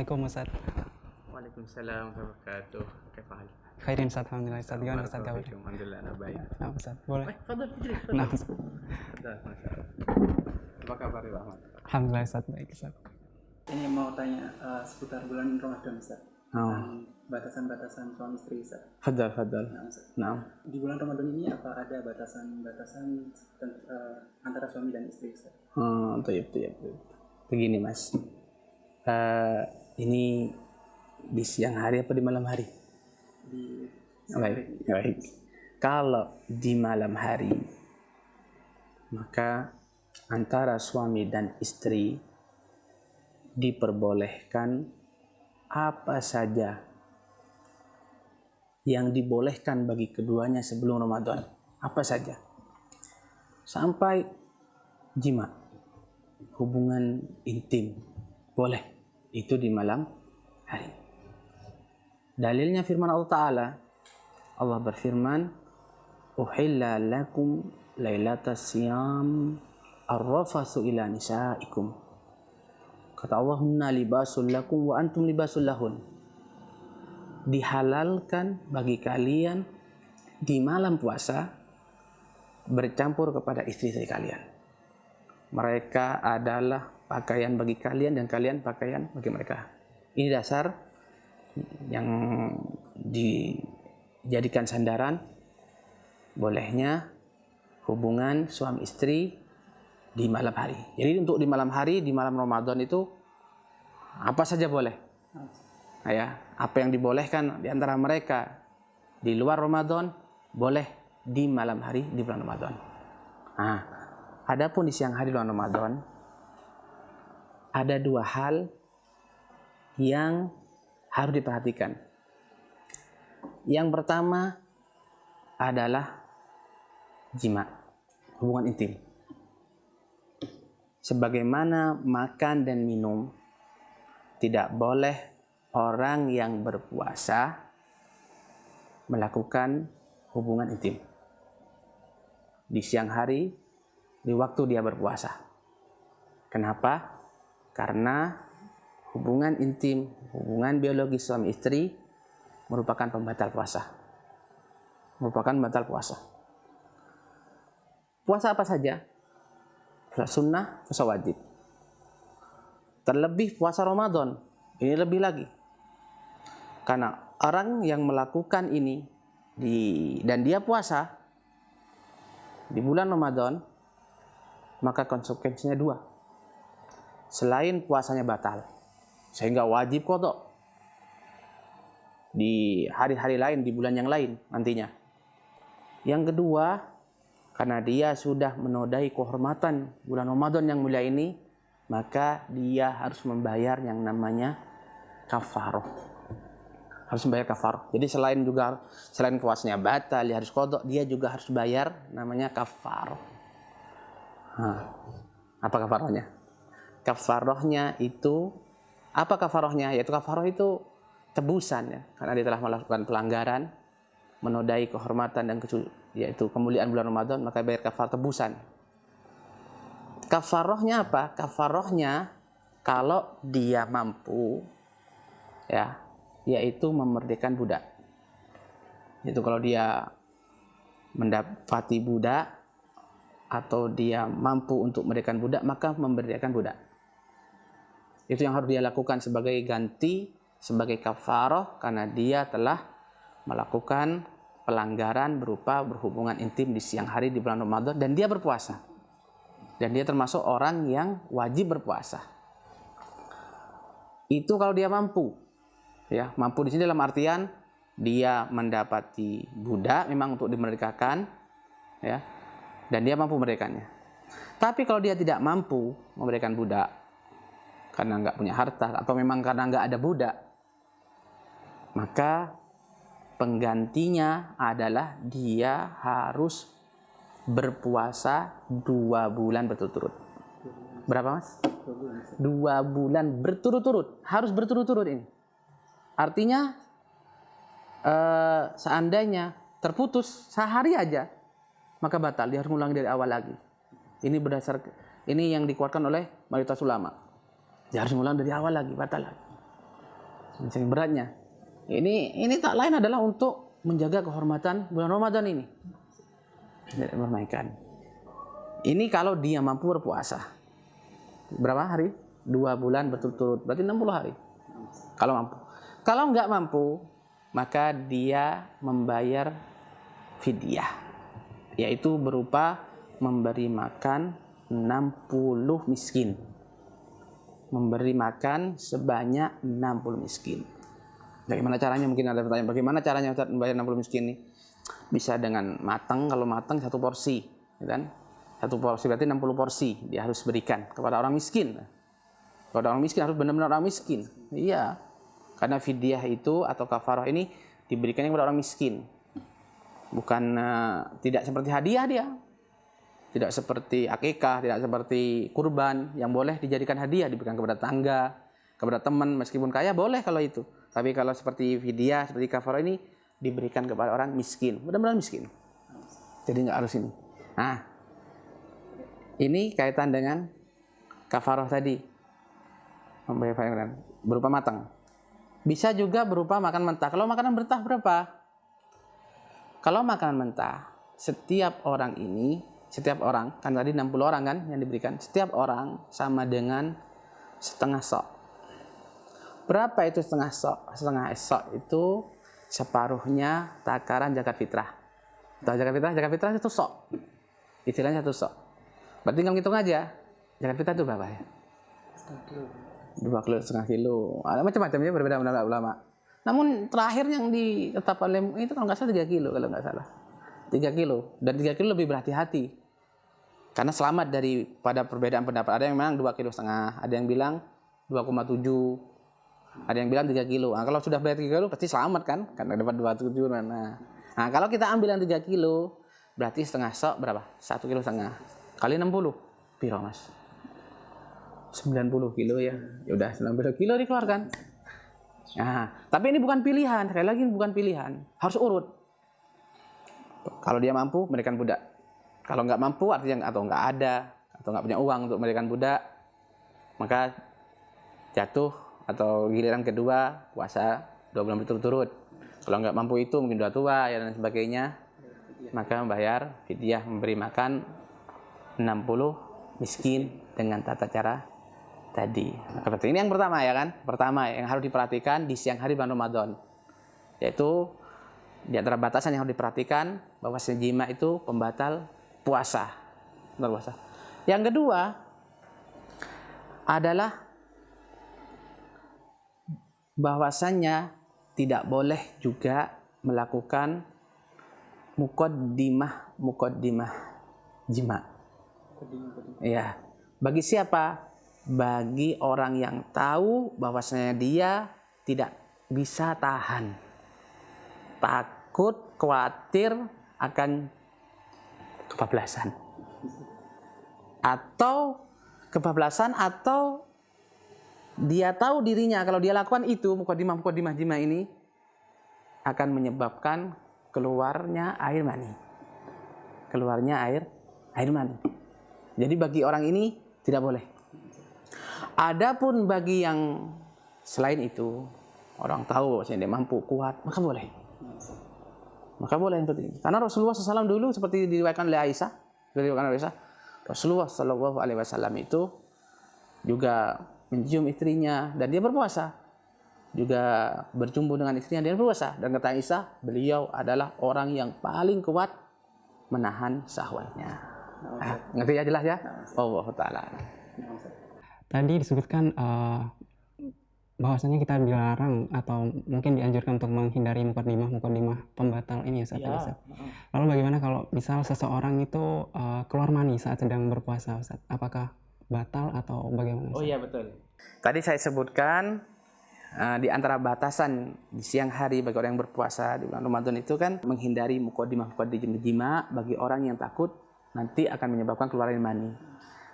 Assalamualaikum Ustaz. Waalaikumsalam warahmatullahi wabarakatuh. Kefal. Khairin Ustaz, alhamdulillah Ustaz. Gimana Ustaz kabar? Alhamdulillah ana baik. Nah Ustaz, boleh? Fadhal Fitri. Nah Ustaz. Apa kabar Rahmat? Alhamdulillah Ustaz, baik Ustaz. Ini mau tanya seputar bulan Ramadan Ustaz. Tentang batasan-batasan suami istri Ustaz. Fadhal. Nah, Ustaz. Naam. Di bulan Ramadan ini apa ada batasan-batasan antara suami dan istri Ustaz? Tayyib. Begini Mas. Ini di siang hari apa di malam hari? Baik. Kalau di malam hari, maka antara suami dan istri diperbolehkan apa saja yang dibolehkan bagi keduanya sebelum Ramadan. Apa saja. Sampai jima, hubungan intim, boleh. Itu di malam hari. Dalilnya firman Allah Ta'ala. Allah berfirman, Uhilla lakum laylatas siyam arrafathu ila nisaikum. Kata Allah, hunna libasul lakum wa antum libasul lahun. Dihalalkan bagi kalian di malam puasa bercampur kepada istri-istri kalian. Mereka adalah pakaian bagi kalian dan kalian pakaian bagi mereka. Ini dasar yang dijadikan sandaran bolehnya hubungan suami istri di malam hari. Jadi untuk di malam hari, di malam Ramadan itu apa saja boleh. Nah, ya, apa yang dibolehkan di antara mereka di luar Ramadan boleh di malam hari di bulan Ramadan. Nah, adapun di siang hari bulan Ramadan ada dua hal yang harus diperhatikan. Yang pertama adalah jima, hubungan intim. Sebagaimana makan dan minum, tidak boleh orang yang berpuasa melakukan hubungan intim di siang hari, di waktu dia berpuasa. Kenapa? Karena hubungan intim, hubungan biologis suami istri merupakan pembatal puasa. Puasa apa saja? Puasa sunnah, puasa wajib. Terlebih puasa Ramadan, ini lebih lagi. Karena orang yang melakukan ini dan dia puasa di bulan Ramadan, maka konsekuensinya dua. Selain puasanya batal, sehingga wajib qadha di hari-hari lain, di bulan yang lain nantinya. Yang kedua, karena dia sudah menodai kehormatan bulan Ramadan yang mulia ini, maka dia harus membayar yang namanya kafarah. Harus membayar kafarah. Jadi selain puasanya batal, dia harus qadha, dia juga harus bayar namanya kafarah. Apa kafarahnya? Kafarahnya itu, apa kafarahnya? Yaitu kafarah itu tebusan, ya, karena dia telah melakukan pelanggaran, menodai kehormatan dan yaitu kemuliaan bulan Ramadan, maka bayar kafarah tebusan. Kafarahnya apa? Kafarahnya kalau dia mampu, ya, yaitu memerdekakan budak. Itu kalau dia mendapati budak atau dia mampu untuk memerdekakan budak, maka memerdekakan budak. Itu yang harus dia lakukan sebagai ganti, sebagai kafarah, karena dia telah melakukan pelanggaran berupa berhubungan intim di siang hari di bulan Ramadan dan dia berpuasa. Dan dia termasuk orang yang wajib berpuasa. Itu kalau dia mampu. Ya, mampu di sini dalam artian dia mendapati budak memang untuk dimerdekakan, ya. Dan dia mampu memerdekakannya. Tapi kalau dia tidak mampu memberikan budak karena nggak punya harta atau memang karena nggak ada budak, maka penggantinya adalah dia harus berpuasa 2 bulan berturut-turut. Berapa Mas? 2 bulan berturut-turut. Harus berturut-turut ini. Artinya seandainya terputus sehari aja, maka batal. Dia harus mengulangi dari awal lagi. Ini yang dikuatkan oleh mayoritas ulama. Dia harus mengulang dari awal lagi, batal lagi. Saking beratnya. Ini tak lain adalah untuk menjaga kehormatan bulan Ramadan ini. Tidak meremehkan. Ini kalau dia mampu berpuasa. Berapa hari? 2 bulan berturut-turut. Berarti 60 hari. Kalau mampu. Kalau nggak mampu, maka dia membayar fidyah. Yaitu berupa memberi makan 60 miskin. Memberi makan sebanyak 60 miskin. Bagaimana caranya? Mungkin ada pertanyaan, bagaimana caranya Ustaz membayar 60 miskin ini? Bisa dengan matang, kalau matang 1 porsi, kan? 1 porsi berarti 60 porsi dia harus berikan kepada orang miskin. Kepada orang miskin harus benar-benar orang miskin. Iya. Karena fidyah itu atau kafarah ini diberikan kepada orang miskin. Bukan tidak seperti hadiah dia. Tidak seperti akikah, tidak seperti kurban yang boleh dijadikan hadiah, diberikan kepada tangga, kepada teman meskipun kaya boleh kalau itu. Tapi kalau seperti fidyah, seperti kafarah ini diberikan kepada orang miskin, benar-benar miskin. Jadi nggak harus ini. Nah, ini kaitan dengan kafarah tadi, membayar berupa matang. Bisa juga berupa makan mentah. Kalau makanan mentah berapa? Kalau makanan mentah, setiap orang, kan tadi 60 orang kan yang diberikan, setiap orang sama dengan setengah sok. Berapa itu setengah sok? Setengah sok itu separuhnya takaran zakat fitrah. Tahu zakat fitrah? Zakat fitrah itu sok. Istilahnya 1 sok. Berarti tinggal hitung aja. Zakat fitrah itu berapa ya? 2 kilo, setengah kilo. Ada macam-macamnya, berbeda ulama. Namun terakhir yang ditetapkan oleh itu kalau nggak salah 3 kilo kalau nggak salah. 3 kilo. Dan 3 kilo lebih berhati-hati. Karena selamat daripada perbedaan pendapat. Ada yang bilang 2,5 kilo. Ada yang bilang 2,7. Ada yang bilang 3 kilo. Nah, kalau sudah bayar 3 kilo pasti selamat kan? Karena dapat 2,7. Nah, kalau kita ambil yang 3 kilo, berarti setengah sok berapa? 1,5 kilo. Kali 60. Piro mas? 90 kilo ya. Ya udah 90 kilo dikeluarkan. Nah, tapi ini bukan pilihan. Sekali lagi bukan pilihan. Harus urut. Kalau dia mampu, memberikan budak. Kalau nggak mampu, artinya atau nggak ada, atau nggak punya uang untuk memberikan budak, maka jatuh atau giliran kedua puasa 2 bulan berturut-turut. Kalau nggak mampu itu mungkin udah tua ya dan sebagainya, maka membayar fidyah, memberi makan 60 miskin dengan tata cara tadi. Seperti ini yang pertama ya kan? Pertama yang harus diperhatikan di siang hari bulan Ramadan, yaitu di antara batasan yang harus diperhatikan bahwa jima itu pembatal puasa. Yang kedua adalah bahwasannya tidak boleh juga melakukan muqaddimah jima. Ya, bagi siapa? Bagi orang yang tahu bahwasanya dia tidak bisa tahan, takut, khawatir akan kebablasan atau dia tahu dirinya kalau dia lakukan itu muqaddimah jima ini akan menyebabkan keluarnya air mani. Jadi bagi orang ini tidak boleh. Adapun bagi yang selain itu, orang tahu bahwasanya dia mampu, kuat, maka boleh yang seperti ini. Karena Rasulullah SAW dulu seperti diriwayatkan oleh Aisyah, Rasulullah SAW itu juga mencium istrinya dan dia berpuasa, juga berjumpa dengan istrinya dan berpuasa. Dan kata Aisyah, beliau adalah orang yang paling kuat menahan syahwatnya. Ngerti ya, jelas ya? Allah Ta'ala. Tadi disebutkan bahwasanya kita dilarang atau mungkin dianjurkan untuk menghindari muqaddimah pembatal ini ya Ustaz. Lalu bagaimana kalau misal seseorang itu keluar mani saat sedang berpuasa Ustaz? Apakah batal atau bagaimana Ustaz? Oh iya betul. Tadi saya sebutkan di antara batasan di siang hari bagi orang yang berpuasa di bulan Ramadan itu kan menghindari muqaddimah jima bagi orang yang takut nanti akan menyebabkan keluar air mani.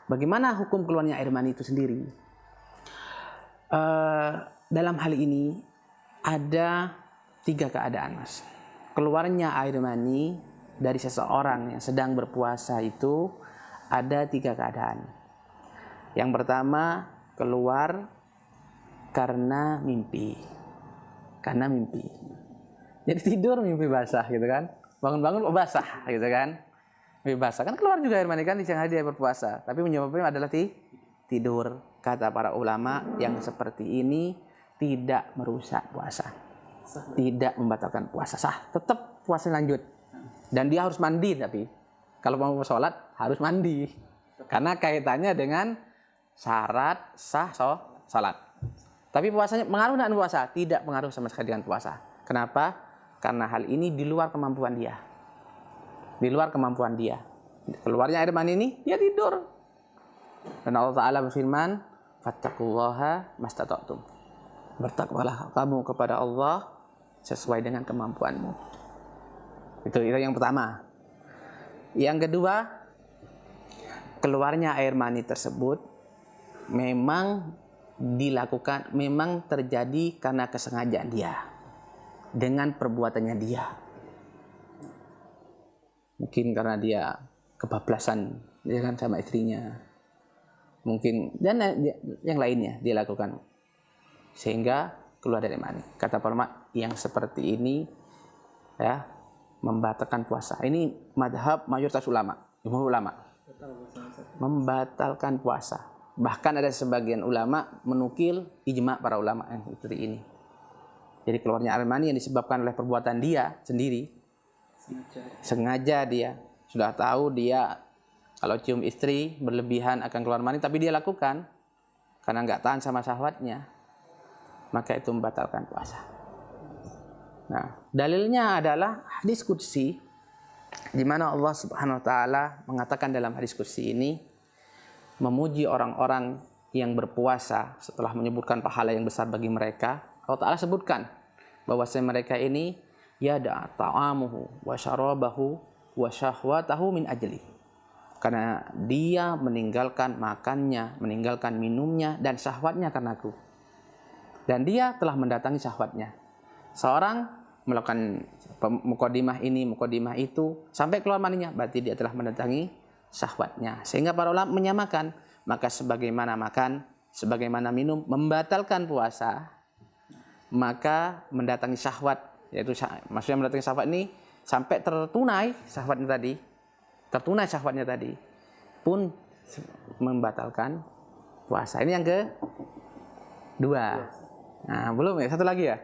Bagaimana hukum keluarnya air mani itu sendiri? Dalam hal ini ada 3 keadaan, Mas. Keluarnya air mani dari seseorang yang sedang berpuasa itu ada 3 keadaan. Yang pertama, keluar karena mimpi. karena mimpi. Jadi tidur mimpi basah gitu kan. Bangun-bangun basah gitu kan. Mimpi basah kan keluar juga air mani kan di siang hari dia berpuasa. Tapi penyebabnya adalah tidur. Kata para ulama yang seperti ini tidak merusak puasa. Tidak membatalkan puasa. Sah, tetap puasa lanjut. Dan dia harus mandi tapi. Kalau mau sholat harus mandi. Karena kaitannya dengan syarat sah sholat. Tapi puasanya mengaruh dengan puasa? Tidak pengaruh sama sekali dengan puasa. Kenapa? Karena hal ini di luar kemampuan dia. Di luar kemampuan dia. Keluarnya air mani ini, dia tidur. Dan Allah Ta'ala berfirman, fattaqullaha mastata'tum. Bertakwalah kamu kepada Allah sesuai dengan kemampuanmu. Itu yang pertama. Yang kedua, keluarnya air mani tersebut memang dilakukan, memang terjadi karena kesengajaan dia. Dengan perbuatannya dia. Mungkin karena dia kebablasan ya kan sama istrinya. Mungkin dan yang lainnya dia lakukan. Sehingga keluar dari mani. Kata para ulama yang seperti ini ya membatalkan puasa. Ini madhab mayoritas ulama, jumhur ulama. Membatalkan puasa. Bahkan ada sebagian ulama menukil ijma para ulama yang seperti ini. Jadi keluarnya air mani yang disebabkan oleh perbuatan dia sendiri. Sengaja dia. Sudah tahu dia kalau cium istri berlebihan akan keluar mani. Tapi dia lakukan. Karena nggak tahan sama syahwatnya. Maka itu membatalkan puasa. Nah, dalilnya adalah hadis qudsi. Di mana Allah Subhanahu Wa Taala mengatakan dalam hadis qudsi ini. Memuji orang-orang yang berpuasa setelah menyebutkan pahala yang besar bagi mereka. Allah Ta'ala sebutkan bahwasanya mereka ini yada ta'amuhu wa syarabahu wa syahwatahu min ajli. Karena dia meninggalkan makannya, meninggalkan minumnya dan syahwatnya karenaku. Dan dia telah mendatangi syahwatnya. Seorang melakukan mukadimah ini, mukadimah itu sampai keluar maninya, berarti dia telah mendatangi syahwatnya. Sehingga para ulama menyamakan, maka sebagaimana makan, sebagaimana minum membatalkan puasa, maka mendatangi syahwat, yaitu maksudnya mendatangi syahwat ini sampai tertunai syahwatnya tadi, pun membatalkan puasa. Ini yang kedua. Nah, belum ya, satu lagi ya.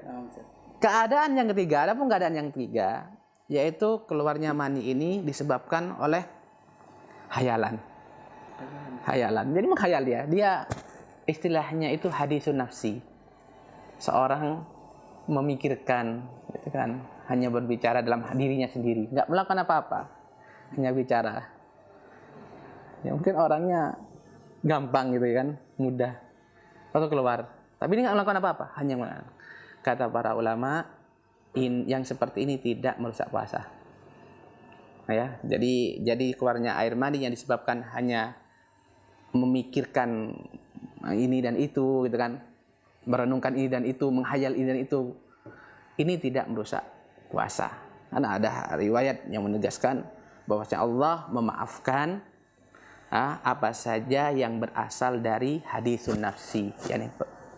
Keadaan yang ketiga, adapun keadaan yang ketiga, yaitu keluarnya mani ini disebabkan oleh hayalan. Jadi menghayal dia istilahnya itu hadisun nafsi. Seorang memikirkan, gitu kan, hanya berbicara dalam dirinya sendiri, nggak melakukan apa-apa, hanya bicara. Ya mungkin orangnya gampang gitu kan, mudah, lalu keluar. Tapi dia nggak melakukan apa-apa, hanya melakukan. Kata para ulama, yang seperti ini tidak merusak puasa. Ya, jadi keluarnya air mani yang disebabkan hanya memikirkan ini dan itu, gitu kan. Merenungkan ini dan itu, menghayal ini dan itu, ini tidak merusak puasa. Karena ada riwayat yang menegaskan bahwasanya Allah memaafkan apa saja yang berasal dari hadisun nafsi, yakni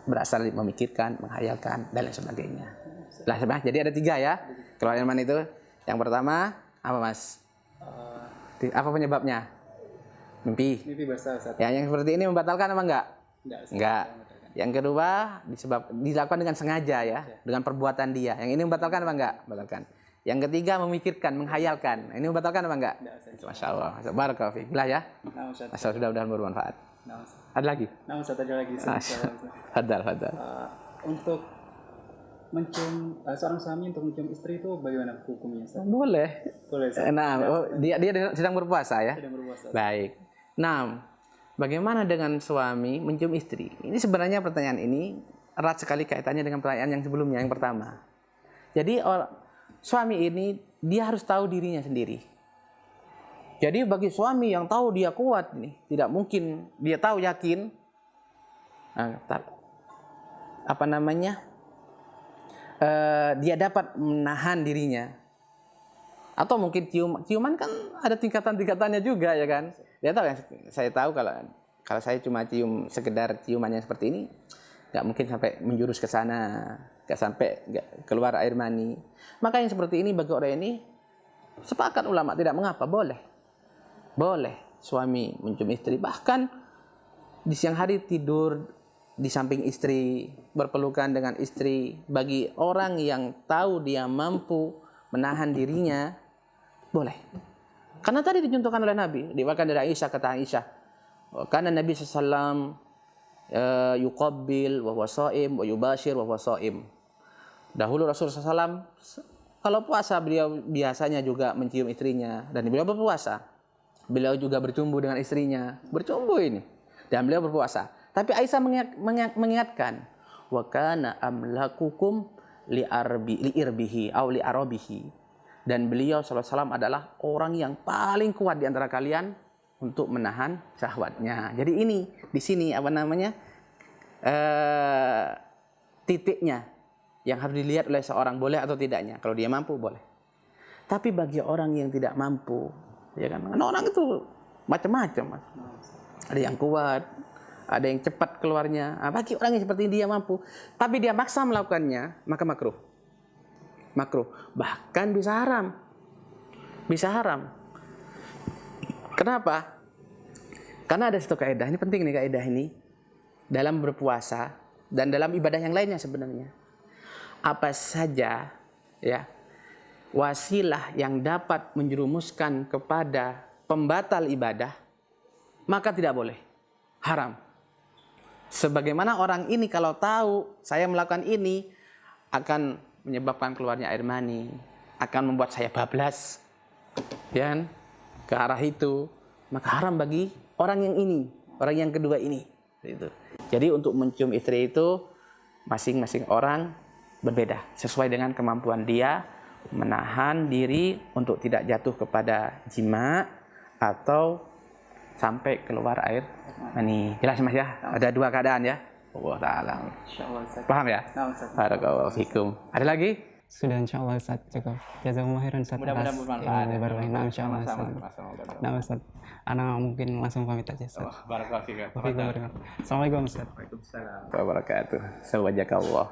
berasal dari memikirkan, menghayalkan dan lain sebagainya. Jadi ada 3 ya keluar air mani itu. Yang pertama apa mas? Apa penyebabnya? Mimpi basah. Ya, yang seperti ini membatalkan apa enggak? Enggak. Yang kedua dilakukan dengan sengaja ya, dengan perbuatan dia. Yang ini membatalkan apa enggak? Membatalkan. Yang ketiga memikirkan, menghayalkan. Ini membatalkan apa enggak? Masya Allah. Barakallahu fiik. Lah ya. Masya Allah, sudah bermanfaat. Ada lagi? Ada lagi. Fadal. Untuk mencium seorang suami untuk mencium istri itu bagaimana hukumnya? Boleh. Nah, dia sedang berpuasa ya. Sedang berpuasa. Baik. Nah, bagaimana dengan suami mencium istri? Ini sebenarnya pertanyaan ini erat sekali kaitannya dengan pertanyaan yang sebelumnya, yang pertama. Jadi suami ini dia harus tahu dirinya sendiri. Jadi bagi suami yang tahu dia kuat nih, tidak mungkin dia tahu yakin. Dia dapat menahan dirinya. Atau mungkin ciuman kan ada tingkatan-tingkatannya juga ya kan. Dia tahu ya, saya tahu kalau saya cuma sekedar ciumannya seperti ini, nggak mungkin sampai menjurus ke sana, nggak keluar air mani. Maka yang seperti ini bagi orang ini sepakat ulama tidak mengapa, boleh suami mencium istri, bahkan di siang hari tidur di samping istri, berpelukan dengan istri. Bagi orang yang tahu dia mampu menahan dirinya, boleh. Karena tadi dicontohkan oleh Nabi, diwakilkan dari Aisyah, kata Aisyah, karena Nabi SAW yuqabbil wa huwa shaim wa yubashir wa huwa shaim. Dahulu Rasulullah SAW kalau puasa beliau biasanya juga mencium istrinya, dan beliau berpuasa. Beliau juga bercumbu dengan istrinya, bercumbu ini, dan beliau berpuasa. Tapi Aisyah mengingatkan, wa kana amlakukum li irbihi aw li arabihi. Dan beliau sallallahu alaihi wasallam adalah orang yang paling kuat di antara kalian untuk menahan syahwatnya. Jadi ini di sini titiknya yang harus dilihat oleh seorang, boleh atau tidaknya. Kalau dia mampu boleh. Tapi bagi orang yang tidak mampu, ya kan? Karena orang itu macam-macam, Mas. Ada yang kuat, ada yang cepat keluarnya. Bagi orang yang seperti dia mampu, tapi dia maksa melakukannya, maka makruh. Bahkan bisa haram. Kenapa? Karena ada satu kaidah, ini penting nih kaidah ini, dalam berpuasa dan dalam ibadah yang lainnya sebenarnya. Apa saja ya wasilah yang dapat menjerumuskan kepada pembatal ibadah, maka tidak boleh, haram. Sebagaimana orang ini kalau tahu saya melakukan ini akan menyebabkan keluarnya air mani, akan membuat saya bablas, ya, ke arah itu, maka haram bagi orang yang ini, orang yang kedua ini. Gitu. Jadi untuk mencium istri itu masing-masing orang berbeda, sesuai dengan kemampuan dia menahan diri untuk tidak jatuh kepada jima atau sampai keluar air mani. Jelas Mas ya? Ada dua keadaan ya. Allah Ta'ala. Paham ya? Barakallahu fikum. Ada lagi? Sudah, insyaallah Ustaz, cukup. Jazakumullah khairan Ustaz. Mudah-mudahan bermanfaat. Nah, insyaallah Ustaz. Nah, Ustaz, ana mungkin langsung pamit aja Ustaz. Barakallahu fikum. Assalamualaikum Ustaz. Waalaikumsalam. Wabarakatuh. Sawajakallah.